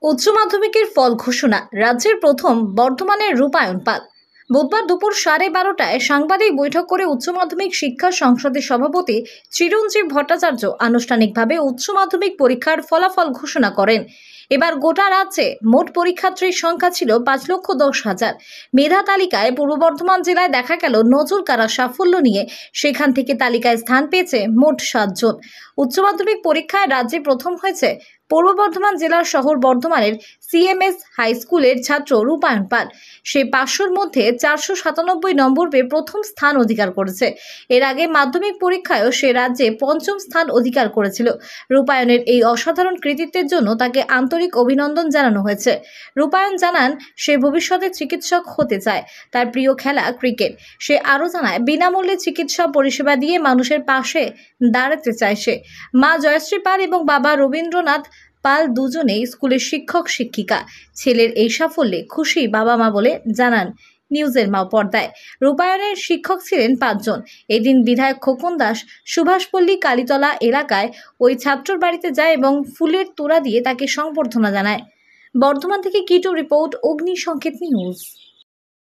উচ্চ মাধ্যমিকের ফল ঘোষণা, রাজ্যের প্রথম বর্ধমানের রূপায়ণ পাল। বুধবার দুপুর 12:30টায় সাংবাদিক বৈঠক করে উচ্চ মাধ্যমিক শিক্ষা সংসদের সভাপতি চিরঞ্জীব ভট্টাচার্য আনুষ্ঠানিকভাবে উচ্চ মাধ্যমিক পরীক্ষার ফলাফল ঘোষণা করেন। এবার গোটা রাজ্যে মোট পরীক্ষার্থীর সংখ্যা ছিল 5,10,000। মেধা তালিকায় পূর্ব বর্ধমান জেলায় দেখা গেল নজর কাড়া সাফল্য নিয়ে সেখান থেকে তালিকায় স্থান পেয়েছে মোট 7 জন। উচ্চ মাধ্যমিক পরীক্ষায় রাজ্যে প্রথম হয়েছে পূর্ব বর্ধমান জেলার শহর বর্ধমানের সিএমএস হাই স্কুলের ছাত্র রূপায়ণ পাল। সে 500-র মধ্যে 497 নম্বর পেয়ে প্রথম স্থান অধিকার করেছে। এর আগে মাধ্যমিক পরীক্ষায়ও সে রাজ্যে পঞ্চম স্থান অধিকার করেছিল। রূপায়ণের এই অসাধারণ কৃতিত্বের জন্য তাকে আন্তরিক অভিনন্দন জানানো হয়েছে। রূপায়ণ জানান সে ভবিষ্যতে চিকিৎসক হতে চায়, তার প্রিয় খেলা ক্রিকেট। সে আরও জানায় বিনামূল্যে চিকিৎসা পরিষেবা দিয়ে মানুষের পাশে দাঁড়াতে চায় সে। মা জয়শ্রী পাল এবং বাবা রবীন্দ্রনাথ পাল দুজনেই স্কুলের শিক্ষক শিক্ষিকা। ছেলের এই সাফল্যে খুশি বাবা মা বলে জানান নিউজের মা পর্দায়। রূপায়ণের শিক্ষক ছিলেন 5 জন। এদিন বিধায়ক খোকন দাস সুভাষপল্লী কালীতলা এলাকায় ওই ছাত্রর বাড়িতে যায় এবং ফুলের তোড়া দিয়ে তাকে সংবর্ধনা জানায়। বর্ধমান থেকে কিটো রিপোর্ট, অগ্নি সংকেত নিউজ।